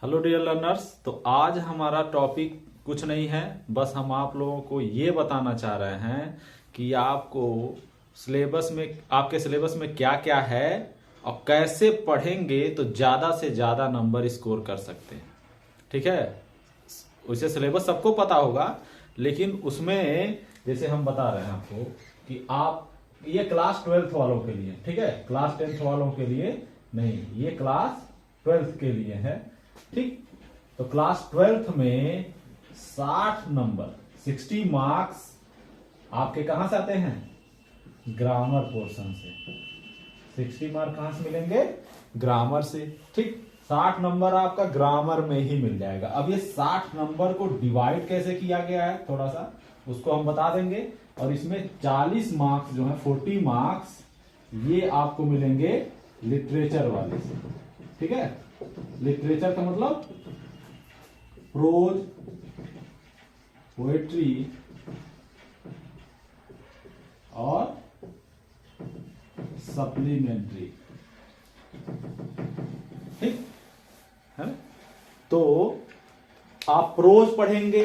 Hello dear learners. तो आज हमारा टॉपिक कुछ नहीं है, बस हम आप लोगों को ये बताना चाह रहे हैं कि आपको सिलेबस में आपके सिलेबस में क्या क्या है और कैसे पढ़ेंगे तो ज़्यादा से ज़्यादा नंबर स्कोर कर सकते हैं। ठीक है, वैसे सिलेबस सबको पता होगा, लेकिन उसमें जैसे हम बता रहे हैं आपको कि आप ये क्लास 12th वालों के लिए, ठीक है, क्लास 10th वालों के लिए नहीं, ये क्लास 12th के लिए है। ठीक, तो क्लास 12th में 60 नंबर 60 मार्क्स आपके कहां से आते हैं? ग्रामर पोर्शन से। 60 मार्क कहां से मिलेंगे? ग्रामर से। ठीक, 60 नंबर आपका ग्रामर में ही मिल जाएगा। अब ये 60 नंबर को डिवाइड कैसे किया गया है थोड़ा सा उसको हम बता देंगे। और इसमें 40 मार्क्स जो है 40 मार्क्स ये आपको मिलेंगे लिटरेचर वाले से। ठीक है, लिटरेचर का मतलब प्रोज, पोएट्री और सप्लीमेंट्री। ठीक है, तो आप प्रोज पढ़ेंगे,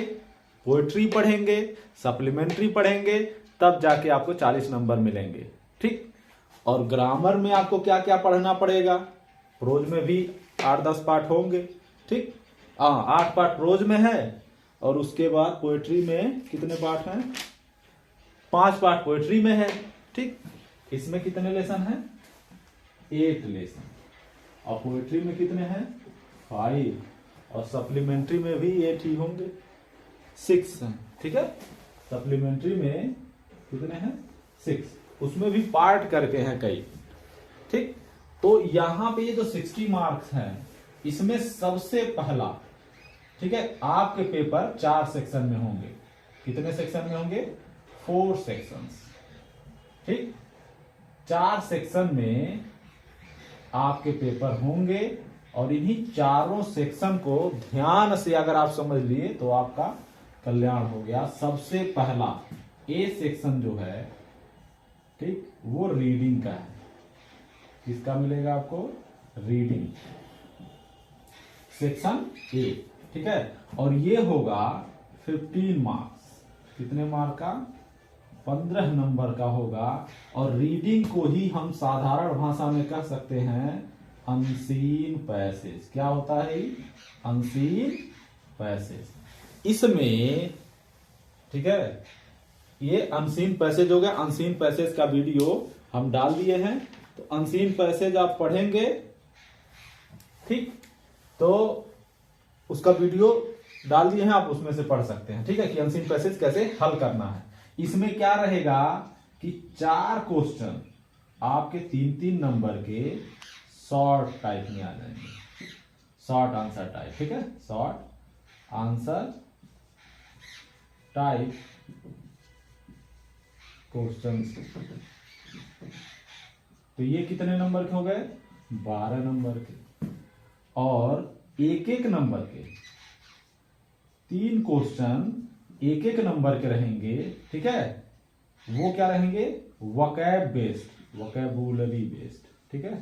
पोएट्री पढ़ेंगे, सप्लीमेंट्री पढ़ेंगे, तब जाके आपको 40 नंबर मिलेंगे। ठीक, और ग्रामर में आपको क्या क्या पढ़ना पड़ेगा? प्रोज में भी 8-10 पार्ट होंगे। ठीक, 8 पार्ट प्रोज में है और उसके बाद पोएट्री में कितने पार्ट हैं? 5 पार्ट पोएट्री में है। ठीक, इसमें कितने लेसन हैं? 8 लेसन। और पोएट्री में कितने हैं? 5। और सप्लीमेंट्री में भी 8 ही होंगे, 6 हैं। ठीक है, सप्लीमेंट्री में कितने हैं? 6। उसमें भी पार्ट करके हैं कई। ठीक, तो यहां पे ये जो 60 मार्क्स हैं इसमें सबसे पहला, ठीक है, आपके पेपर 4 सेक्शन में होंगे। कितने सेक्शन में होंगे? 4 सेक्शंस। ठीक, 4 सेक्शन में आपके पेपर होंगे और इन्हीं चारों सेक्शन को ध्यान से अगर आप समझ लिए तो आपका कल्याण हो गया। सबसे पहला ए सेक्शन जो है, ठीक, वो रीडिंग का है। किसका मिलेगा आपको? Reading section A. ठीक है, और ये होगा 15 मार्क्स। कितने मार्क का? 15 नंबर का होगा। और रीडिंग को ही हम साधारण भाषा में कह सकते हैं अनसीन पैसेज। क्या होता है? Unseen passage. इसमें, ठीक है, ये अनसीन पैसेज हो गया। अनसीन पैसेज का वीडियो हम डाल दिए हैं, तो अनसीन पैसेज आप पढ़ेंगे। ठीक, तो उसका वीडियो डाल दिए हैं, आप उसमें से पढ़ सकते हैं। ठीक है, कि अनसीन पैसेज कैसे हल करना है। इसमें क्या रहेगा कि 4 क्वेश्चन आपके 3-3 नंबर के शॉर्ट टाइप में आ जाएंगे, शॉर्ट आंसर टाइप। ठीक है, शॉर्ट आंसर टाइप क्वेश्चन। तो ये कितने नंबर के हो गए? 12 नंबर के। और एक एक नंबर के 3 क्वेश्चन एक एक नंबर के रहेंगे। ठीक है, वो क्या रहेंगे? Vocab based, vocabulary based. ठीक है,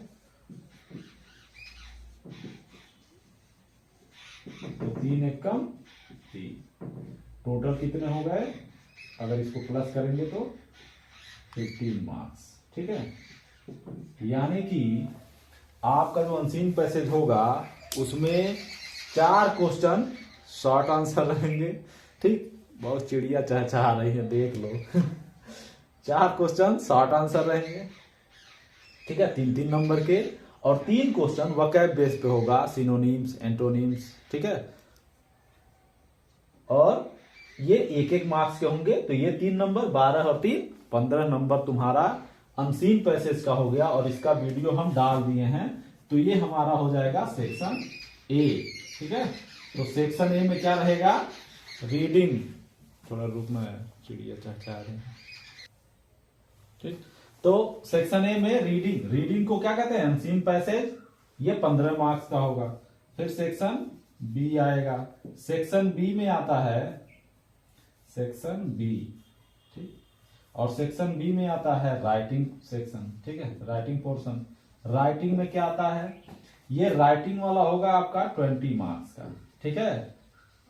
तो 3 एकम 3, टोटल कितने हो गए? अगर इसको प्लस करेंगे तो 15 मार्क्स। ठीक है, यानी कि आपका जो अनसीन पैसेज होगा उसमें 4 क्वेश्चन शॉर्ट आंसर रहेंगे। ठीक, बहुत चिड़िया चहचहा रही है, देख लो। 4 क्वेश्चन शॉर्ट आंसर रहेंगे। ठीक है, 3-3 नंबर के। और 3 क्वेश्चन वोकैब बेस पे होगा, सिनोनिम्स, एंटोनिम्स। ठीक है, और ये एक एक मार्क्स के होंगे। तो ये 3 नंबर 12 और 3 15 नंबर तुम्हारा अनसीन पैसेज का हो गया। और इसका वीडियो हम डाल दिए हैं। तो ये हमारा हो जाएगा सेक्शन ए। ठीक है, तो सेक्शन ए में क्या रहेगा? रीडिंग। थोड़ा रुक में चिड़िया चहचहा रहे हैं। ठीक, तो सेक्शन ए में रीडिंग, रीडिंग को क्या कहते हैं? Unseen passage. ये 15 मार्क्स का होगा। फिर सेक्शन बी आएगा। सेक्शन बी में आता है सेक्शन बी। ठीक, और सेक्शन बी में आता है राइटिंग सेक्शन। ठीक है, राइटिंग पोर्शन। राइटिंग में क्या आता है? ये राइटिंग वाला होगा आपका 20 मार्क्स का। ठीक है,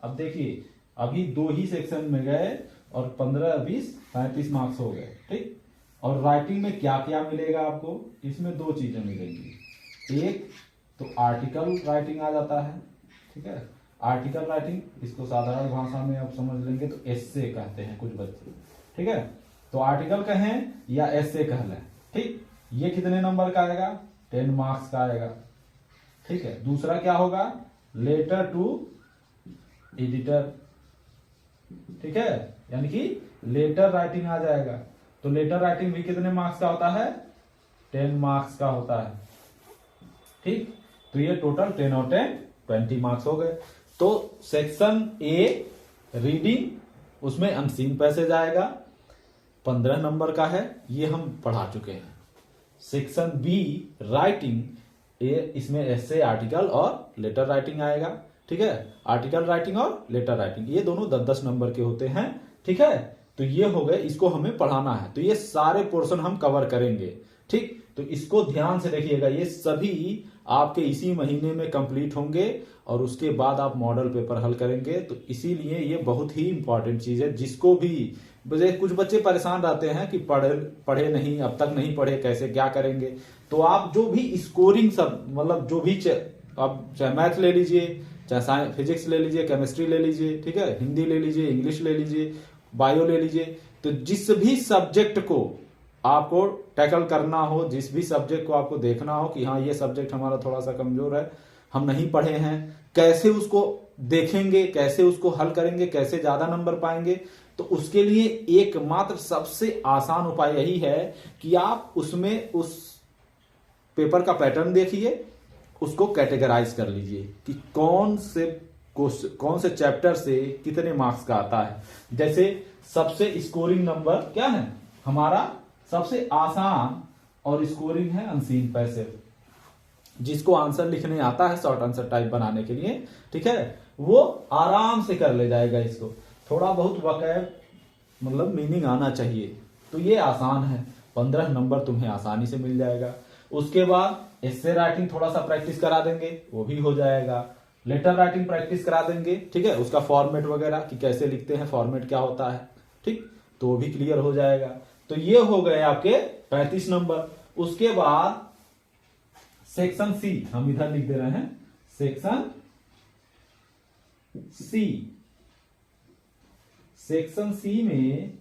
अब देखिए अभी 2 ही सेक्शन में गए और 15, 20, 35 मार्क्स हो गए। ठीक, और राइटिंग में क्या क्या मिलेगा आपको, इसमें 2 चीजें मिलेंगी। एक तो आर्टिकल राइटिंग आ जाता है। ठीक है, आर्टिकल राइटिंग, इसको साधारण भाषा में आप समझ लेंगे तो एस्से कहते हैं कुछ बच्चे। ठीक है, तो आर्टिकल कहें या एस्से कह लें। ठीक, ये कितने नंबर का आएगा, 10 मार्क्स का आएगा। ठीक है, दूसरा क्या होगा, लेटर टू एडिटर। ठीक है, यानी कि लेटर राइटिंग आ जाएगा। तो लेटर राइटिंग भी कितने मार्क्स का होता है, 10 मार्क्स का होता है। ठीक, तो ये टोटल 10 और 10 20 मार्क्स हो गए। तो सेक्शन ए रीडिंग, उसमें अनसीन पैसेज आएगा, 15 नंबर का है, ये हम पढ़ा चुके हैं। सेक्शन बी राइटिंग, इसमें एस्से, आर्टिकल और लेटर राइटिंग आएगा। ठीक है, आर्टिकल राइटिंग और लेटर राइटिंग ये दोनों 10-10 नंबर के होते हैं। ठीक है, तो ये हो गए, इसको हमें पढ़ाना है, तो ये सारे पोर्शन हम कवर करेंगे। ठीक, तो इसको ध्यान से देखिएगा, ये सभी आपके इसी महीने में कंप्लीट होंगे और उसके बाद आप मॉडल पेपर हल करेंगे। तो इसीलिए ये बहुत ही इंपॉर्टेंट चीज है, जिसको भी कुछ बच्चे परेशान रहते हैं कि पढ़े नहीं, अब तक नहीं पढ़े, कैसे क्या करेंगे। तो आप जो भी स्कोरिंग सब, मतलब जो भी आप चाहे मैथ ले लीजिए, चाहे फिजिक्स ले लीजिए, केमिस्ट्री ले लीजिए, ठीक है, हिंदी ले लीजिए, इंग्लिश ले लीजिए, बायो ले लीजिए, तो जिस भी सब्जेक्ट को आपको टैकल करना हो, जिस भी सब्जेक्ट को आपको देखना हो कि हाँ ये सब्जेक्ट हमारा थोड़ा सा कमजोर है, हम नहीं पढ़े हैं, कैसे उसको देखेंगे, कैसे उसको हल करेंगे, कैसे ज्यादा नंबर पाएंगे, तो उसके लिए एकमात्र सबसे आसान उपाय यही है कि आप उसमें उस पेपर का पैटर्न देखिए, उसको कैटेगराइज कर लीजिए कि कौन से चैप्टर से कितने मार्क्स का आता है। जैसे सबसे स्कोरिंग नंबर क्या है हमारा, सबसे आसान और स्कोरिंग है अनसीन पैसिव, जिसको आंसर लिखने आता है शॉर्ट आंसर टाइप बनाने के लिए, ठीक है, वो आराम से कर ले जाएगा। इसको थोड़ा बहुत वकैब मतलब मीनिंग आना चाहिए, तो ये आसान है, 15 नंबर तुम्हें आसानी से मिल जाएगा। उसके बाद एस्से राइटिंग थोड़ा सा प्रैक्टिस करा देंगे, वो भी हो जाएगा। लेटर राइटिंग प्रैक्टिस करा देंगे, ठीक है, उसका फॉर्मेट वगैरह कि कैसे लिखते हैं, फॉर्मेट क्या होता है, ठीक, तो वो भी क्लियर हो जाएगा। तो ये हो गए आपके 35 नंबर। उसके बाद सेक्शन सी हम इधर लिख दे रहे हैं, सेक्शन सी। सेक्शन सी में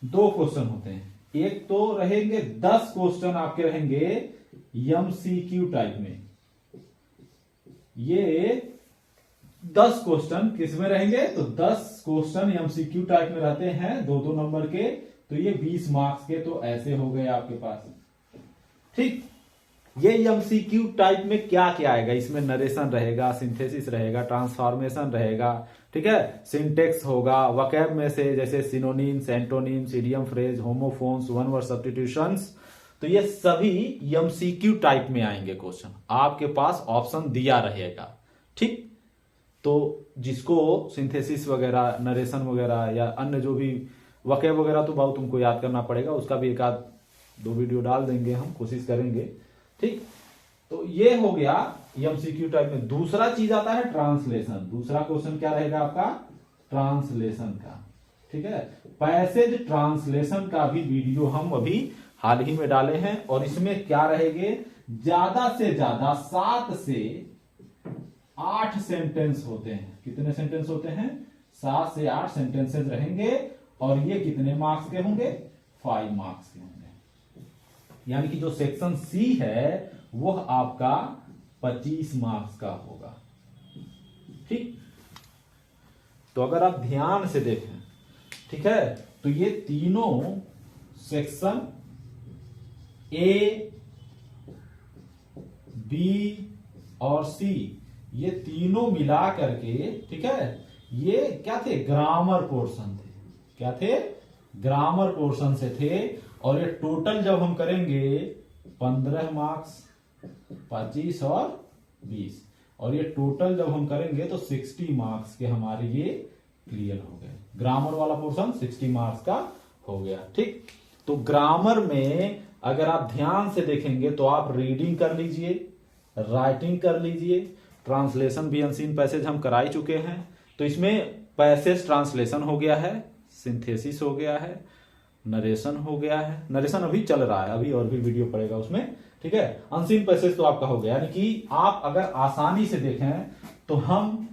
2 क्वेश्चन होते हैं। एक तो रहेंगे 10 क्वेश्चन आपके रहेंगे एमसीक्यू टाइप में। ये 10 क्वेश्चन किस में रहेंगे, तो 10 क्वेश्चन एमसीक्यू टाइप में रहते हैं, 2-2 नंबर के, तो ये 20 मार्क्स के तो ऐसे हो गए आपके पास, ठीक। ये एमसीक्यू टाइप में क्या क्या आएगा, इसमें नरेशन रहेगा, सिंथेसिस रहेगा, ट्रांसफॉर्मेशन रहेगा, ठीक है, सिंटेक्स होगा, वकैब में से जैसे synonyms, antonyms, idiom phrase, homophones, one word substitutions, तो ये सभी एमसीक्यू टाइप में आएंगे क्वेश्चन, आपके पास ऑप्शन दिया रहेगा, ठीक। तो जिसको सिंथेसिस वगैरह, नरेशन वगैरह या अन्य जो भी वकैब वगैरह तो बहुत तुमको याद करना पड़ेगा, उसका भी 1-2 वीडियो डाल देंगे, हम कोशिश करेंगे, ठीक। तो ये हो गया एमसीक्यू टाइप में। दूसरा चीज आता है ट्रांसलेशन। दूसरा क्वेश्चन क्या रहेगा आपका, ट्रांसलेशन का, ठीक है। पैसेज ट्रांसलेशन का भी वीडियो हम अभी हाल ही में डाले हैं, और इसमें क्या रहेंगे, ज्यादा से ज्यादा 7 से 8 सेंटेंस होते हैं। कितने सेंटेंस होते हैं, 7 से 8 सेंटेंसेस रहेंगे, और ये कितने मार्क्स के होंगे, 5 मार्क्स के होंगे। यानी कि जो सेक्शन सी है वह आपका 25 मार्क्स का होगा, ठीक। तो अगर आप ध्यान से देखें, ठीक है, तो ये तीनों सेक्शन ए, बी और सी, ये तीनों मिला करके, ठीक है, ये क्या थे, ग्रामर पोर्शन थे। क्या थे, ग्रामर पोर्शन से थे। और ये टोटल जब हम करेंगे 15 मार्क्स, 25 और 20, और ये टोटल जब हम करेंगे तो 60 मार्क्स के हमारे ये क्लियर हो गए। ग्रामर वाला पोर्शन 60 मार्क्स का हो गया, ठीक। तो ग्रामर में अगर आप ध्यान से देखेंगे तो आप रीडिंग कर लीजिए, राइटिंग कर लीजिए, ट्रांसलेशन भी अनसीन पैसेज हम करा ही चुके हैं। तो इसमें पैसेज ट्रांसलेशन हो गया है, सिंथेसिस हो गया है, नरेशन हो गया है, नरेशन अभी चल रहा है, अभी और भी वीडियो पड़ेगा उसमें, ठीक है। अनसीन पैसेज तो आपका हो गया, यानी कि आप अगर आसानी से देखें तो हम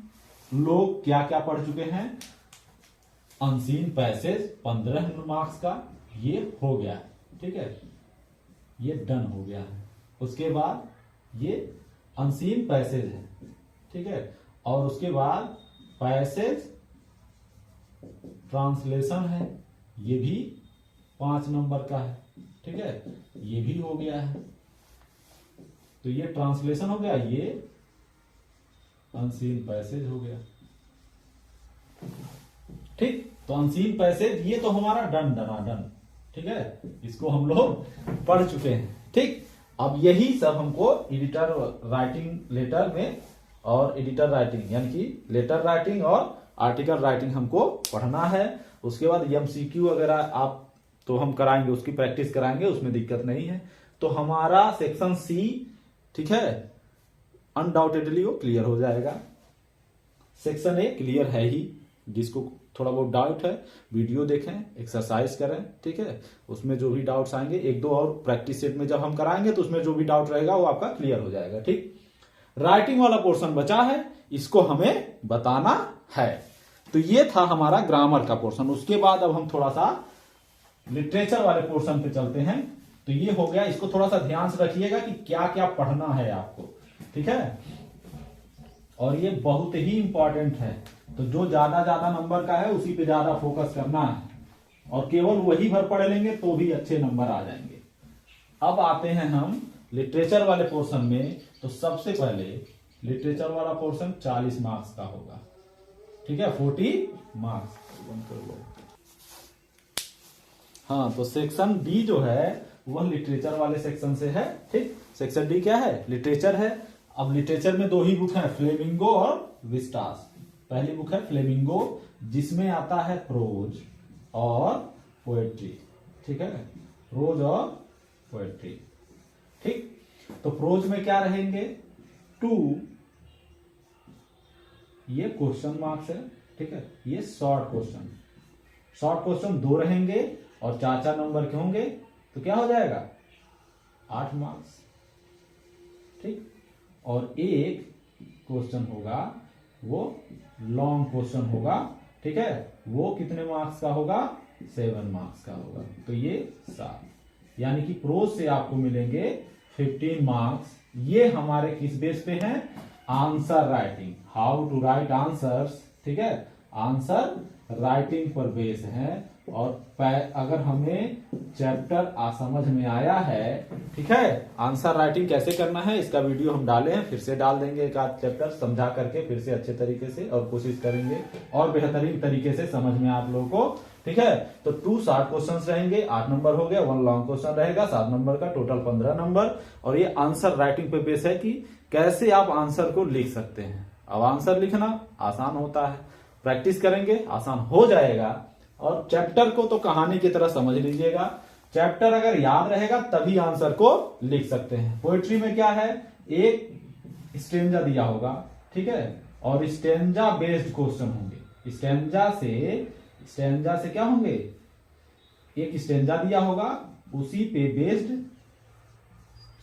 लोग क्या क्या पढ़ चुके हैं। अनसीन पैसेज 15 मार्क्स का ये हो गया है, ठीक है, ये डन हो गया है। उसके बाद ये अनसीन पैसेज है, ठीक है, और उसके बाद पैसेज ट्रांसलेशन है, ये भी 5 नंबर का है, ठीक है, ये भी हो गया है। तो ये ट्रांसलेशन हो गया, ये अनसीन पैसेज हो गया, ठीक। तो अनसीन पैसेज ये तो हमारा डन डना डन, ठीक है, इसको हम लोग पढ़ चुके हैं, ठीक। अब यही सब हमको एडिटर राइटिंग लेटर में और एडिटर राइटिंग यानी कि लेटर राइटिंग और आर्टिकल राइटिंग हमको पढ़ना है। उसके बाद एमसीक्यू वगैरह आप तो हम कराएंगे, उसकी प्रैक्टिस कराएंगे, उसमें दिक्कत नहीं है। तो हमारा सेक्शन सी, ठीक है, अनडाउटेडली वो क्लियर हो जाएगा। सेक्शन ए क्लियर है ही, जिसको थोड़ा बहुत डाउट है वीडियो देखें, एक्सरसाइज करें, ठीक है, उसमें जो भी डाउट्स आएंगे, एक दो और प्रैक्टिस सेट में जब हम कराएंगे तो उसमें जो भी डाउट रहेगा वो आपका क्लियर हो जाएगा, ठीक। राइटिंग वाला पोर्शन बचा है, इसको हमें बताना है। तो ये था हमारा ग्रामर का पोर्शन। उसके बाद अब हम थोड़ा सा लिटरेचर वाले पोर्शन पे चलते हैं। तो ये हो गया, इसको थोड़ा सा ध्यान से रखिएगा कि क्या क्या पढ़ना है आपको, ठीक है, और ये बहुत ही इंपॉर्टेंट है। तो जो ज्यादा नंबर का है उसी पे ज्यादा फोकस करना है, और केवल वही भर पढ़ लेंगे तो भी अच्छे नंबर आ जाएंगे। अब आते हैं हम लिटरेचर वाले पोर्शन में। तो सबसे पहले लिटरेचर वाला पोर्शन 40 मार्क्स का होगा, ठीक है, 40 मार्क्स। हाँ, तो सेक्शन डी जो है वह लिटरेचर वाले सेक्शन से है, ठीक। सेक्शन डी क्या है? लिटरेचर है। अब लिटरेचर में दो ही बुक है, फ्लेमिंगो और विस्टास। पहली बुक है फ्लेमिंगो, जिसमें आता है प्रोज और पोएट्री, ठीक है, प्रोज और पोएट्री, ठीक। तो प्रोज में क्या रहेंगे? 2, ये क्वेश्चन मार्क्स है, ठीक है, ये शॉर्ट क्वेश्चन 2 रहेंगे और 4 नंबर के होंगे, तो क्या हो जाएगा? 8 मार्क्स, ठीक। और एक क्वेश्चन होगा वो लॉन्ग क्वेश्चन होगा, ठीक है, वो कितने मार्क्स का होगा? 7 मार्क्स का होगा। तो ये 7, यानी कि प्रोज से आपको मिलेंगे 15 मार्क्स। ये हमारे किस बेस पे हैं? Answer writing, how to write answers, ठीक है, आंसर राइटिंग पर बेस है। और अगर हमें चैप्टर समझ में आया है, ठीक है, आंसर राइटिंग कैसे करना है इसका वीडियो हम डाले हैं, फिर से डाल देंगे एक आध चैप्टर समझा करके, फिर से अच्छे तरीके से, और कोशिश करेंगे और बेहतरीन तरीके से समझ में आप लोगों को, ठीक है। तो 2 शॉर्ट क्वेश्चन रहेंगे, 8 नंबर हो गया, 1 लॉन्ग क्वेश्चन रहेगा 7 नंबर का, टोटल 15 नंबर। और ये आंसर राइटिंग पे बेस है कि कैसे आप आंसर को लिख सकते हैं। अब आंसर लिखना आसान होता है, प्रैक्टिस करेंगे आसान हो जाएगा। और चैप्टर को तो कहानी की तरह समझ लीजिएगा, चैप्टर अगर याद रहेगा तभी आंसर को लिख सकते हैं। पोएट्री में क्या है? एक स्टेंजा दिया होगा, ठीक है, और स्टेंजा बेस्ड क्वेश्चन होंगे। स्टेंजा से क्या होंगे? एक स्टेंजा दिया होगा, उसी पे बेस्ड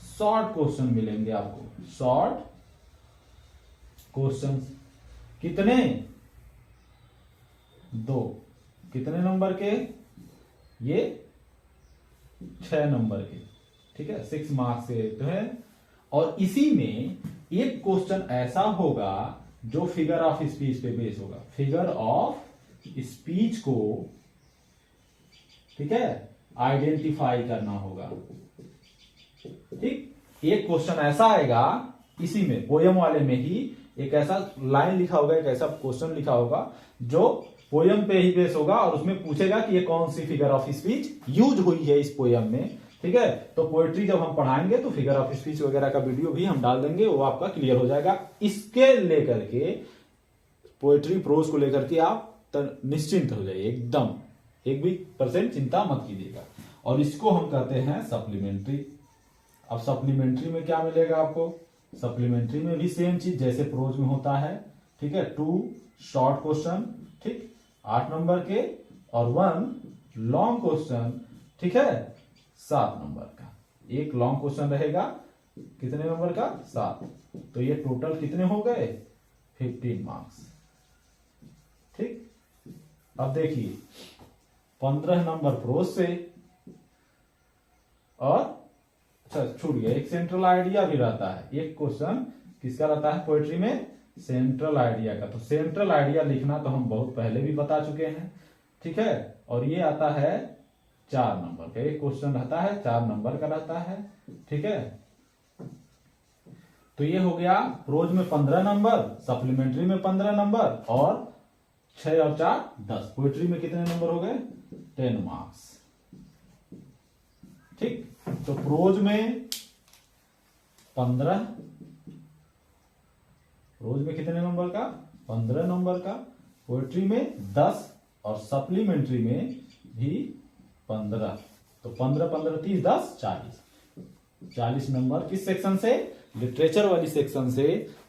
शॉर्ट क्वेश्चन मिलेंगे आपको। शॉर्ट क्वेश्चन कितने? 2, कितने नंबर के? ये 6 नंबर के, ठीक है, 6 मार्क्स के तो है। और इसी में एक क्वेश्चन ऐसा होगा जो फिगर ऑफ स्पीच पे बेस होगा। फिगर ऑफ स्पीच को, ठीक है, आइडेंटिफाई करना होगा, ठीक। एक क्वेश्चन ऐसा आएगा इसी में, पोयम वाले में ही एक ऐसा लाइन लिखा होगा, एक ऐसा क्वेश्चन लिखा होगा जो पोयम पे ही बेस होगा, और उसमें पूछेगा कि ये कौन सी फिगर ऑफ स्पीच यूज हुई है इस पोयम में, ठीक है। तो पोएट्री जब हम पढ़ाएंगे तो फिगर ऑफ स्पीच वगैरह का वीडियो भी हम डाल देंगे, वो आपका क्लियर हो जाएगा। इसके लेकर के पोएट्री प्रोज को लेकर के आप निश्चिंत हो जाइए, एकदम 1% चिंता मत कीजिएगा। और इसको हम कहते हैं सप्लीमेंट्री। अब सप्लीमेंट्री में क्या मिलेगा आपको? सप्लीमेंट्री में भी सेम चीज जैसे प्रोज में होता है, ठीक है। 2 शॉर्ट क्वेश्चन, ठीक, 8 नंबर के, और 1 लॉन्ग क्वेश्चन, ठीक है, 7 नंबर का। एक लॉन्ग क्वेश्चन रहेगा कितने नंबर का? 7। तो ये टोटल कितने हो गए? 15 मार्क्स, ठीक। अब देखिए 15 नंबर प्रोज से, और अच्छा छूट गया, एक सेंट्रल आइडिया भी रहता है। एक क्वेश्चन किसका रहता है पोएट्री में? सेंट्रल आइडिया का। तो सेंट्रल आइडिया लिखना तो हम बहुत पहले भी बता चुके हैं, ठीक है। और ये आता है 4 नंबर का। एक क्वेश्चन रहता है 4 नंबर का रहता है, ठीक है। तो ये हो गया प्रोज में 15 नंबर, सप्लीमेंट्री में 15 नंबर, और 6 और 4 10। पोएट्री में कितने नंबर हो गए? 10 मार्क्स, ठीक। तो प्रोज में 15, प्रोज में कितने नंबर का? 15 नंबर का। पोएट्री में 10, और सप्लीमेंट्री में भी 15। तो 15 15 30 10 40 नंबर किस सेक्शन से? लिटरेचर वाली सेक्शन से।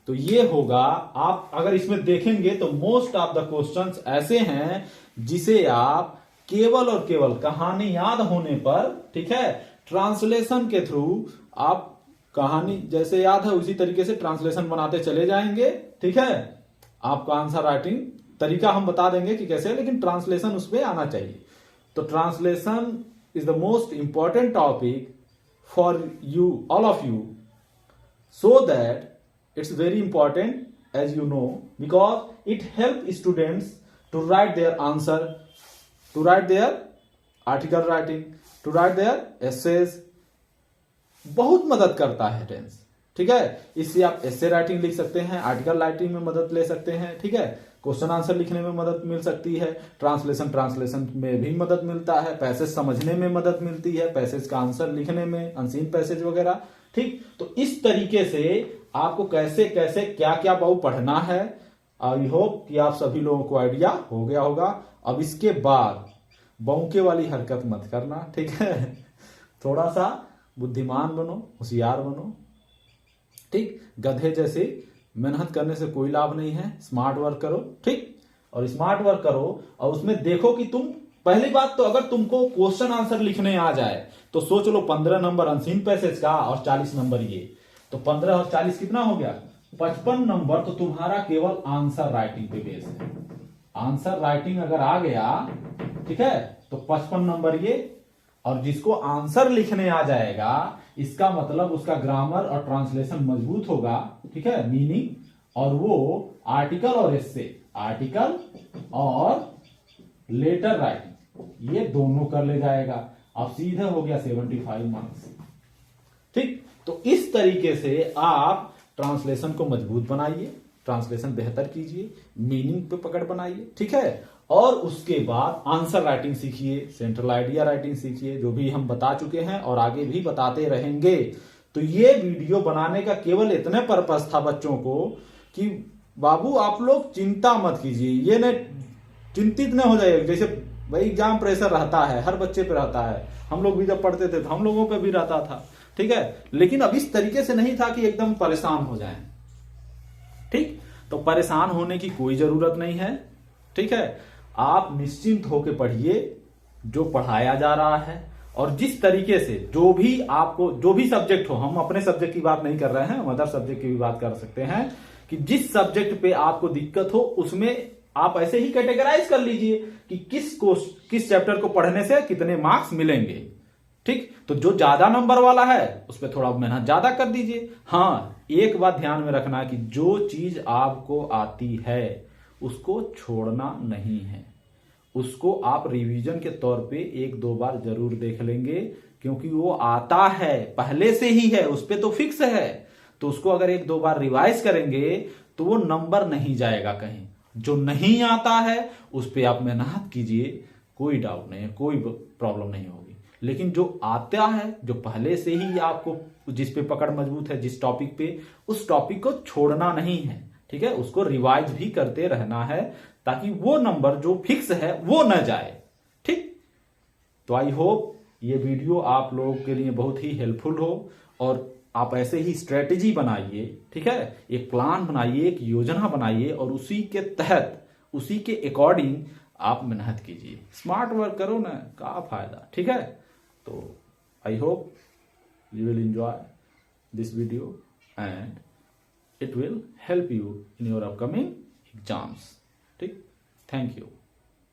तो ये होगा, आप अगर इसमें देखेंगे तो मोस्ट ऑफ द क्वेश्चंस ऐसे हैं जिसे आप केवल और केवल कहानी याद होने पर, ठीक है, ट्रांसलेशन के थ्रू आप कहानी जैसे याद है उसी तरीके से ट्रांसलेशन बनाते चले जाएंगे, ठीक है। आपका आंसर राइटिंग तरीका हम बता देंगे कि कैसे, लेकिन ट्रांसलेशन उस पर आना चाहिए। तो translation is the most important topic for you, all of you, so that it's very important as you know, because it helps students to write their answer, to write their article writing, to write their essays। बहुत मदद करता है tense, ठीक है। इससे आप essay writing लिख सकते हैं, आर्टिकल राइटिंग में मदद ले सकते हैं, ठीक है। क्वेश्चन आंसर लिखने में मदद मिल सकती है, ट्रांसलेशन में भी मदद मिलता है, पैसेज समझने में मदद मिलती है, पैसेज का आंसर लिखने में, अनसीन पैसेज वगैरह, ठीक। तो इस तरीके से आपको कैसे कैसे क्या क्या बहु पढ़ना है, आई होप कि आप सभी लोगों को आइडिया हो गया होगा। अब इसके बाद बौके वाली हरकत मत करना, ठीक है। थोड़ा सा बुद्धिमान बनो, होशियार बनो, ठीक। गधे जैसे मेहनत करने से कोई लाभ नहीं है, स्मार्ट वर्क करो, ठीक। और स्मार्ट वर्क करो और उसमें देखो कि तुम, पहली बात तो अगर तुमको क्वेश्चन आंसर लिखने आ जाए तो सोच लो 15 नंबर अनसीन पैसेज का और 40 नंबर ये, तो 15 और 40 कितना हो गया? 55 नंबर। तो तुम्हारा केवल आंसर राइटिंग पे बेस है। आंसर राइटिंग अगर आ गया, ठीक है, तो 55 नंबर ये। और जिसको आंसर लिखने आ जाएगा, इसका मतलब उसका ग्रामर और ट्रांसलेशन मजबूत होगा, ठीक है, मीनिंग, और वो आर्टिकल और एस्से, आर्टिकल और लेटर राइटिंग, ये दोनों कर ले जाएगा। अब सीधे हो गया 75 मार्क्स, ठीक। तो इस तरीके से आप ट्रांसलेशन को मजबूत बनाइए, ट्रांसलेशन बेहतर कीजिए, मीनिंग पे पकड़ बनाइए, ठीक है। और उसके बाद आंसर राइटिंग सीखिए, सेंट्रल आइडिया राइटिंग सीखिए, जो भी हम बता चुके हैं और आगे भी बताते रहेंगे। तो ये वीडियो बनाने का केवल इतने पर्पस था बच्चों को कि बाबू आप लोग चिंता मत कीजिए, ये न चिंतित न हो जाइए। जैसे भाई एग्जाम प्रेशर रहता है, हर बच्चे पे रहता है, हम लोग भी जब पढ़ते थे तो हम लोगों पे भी रहता था, ठीक है। लेकिन अब इस तरीके से नहीं था कि एकदम परेशान हो जाएं, ठीक। तो परेशान होने की कोई जरूरत नहीं है, ठीक है। आप निश्चिंत होकर पढ़िए जो पढ़ाया जा रहा है, और जिस तरीके से जो भी आपको, जो भी सब्जेक्ट हो, हम अपने सब्जेक्ट की बात नहीं कर रहे हैं, हम अदर सब्जेक्ट की भी बात कर सकते हैं, कि जिस सब्जेक्ट पे आपको दिक्कत हो उसमें आप ऐसे ही कैटेगराइज कर लीजिए कि किस चैप्टर को पढ़ने से कितने मार्क्स मिलेंगे, ठीक। तो जो ज्यादा नंबर वाला है उस पर थोड़ा मेहनत ज्यादा कर दीजिए। हाँ, एक बात ध्यान में रखना कि जो चीज आपको आती है उसको छोड़ना नहीं है, उसको आप रिवीजन के तौर पे 1-2 बार जरूर देख लेंगे, क्योंकि वो आता है, पहले से ही है, उस पे तो फिक्स है। तो उसको अगर 1-2 बार रिवाइज करेंगे तो वो नंबर नहीं जाएगा कहीं। जो नहीं आता है उस पे आप मेहनत कीजिए, कोई डाउट नहीं है, कोई प्रॉब्लम नहीं होगी। लेकिन जो आता है, जो पहले से ही आपको, जिस पे पकड़ मजबूत है, जिस टॉपिक पे, उस टॉपिक को छोड़ना नहीं है, ठीक है। उसको रिवाइज भी करते रहना है ताकि वो नंबर जो फिक्स है वो न जाए, ठीक। तो आई होप ये वीडियो आप लोगों के लिए बहुत ही हेल्पफुल हो, और आप ऐसे ही स्ट्रेटेजी बनाइए, ठीक है, एक प्लान बनाइए, एक योजना बनाइए और उसी के तहत, उसी के अकॉर्डिंग आप मेहनत कीजिए, स्मार्ट वर्क करो ना, क्या फायदा, ठीक है। तो I hope you will enjoy this video and it will help you in your upcoming exams, ठीक। Thank you.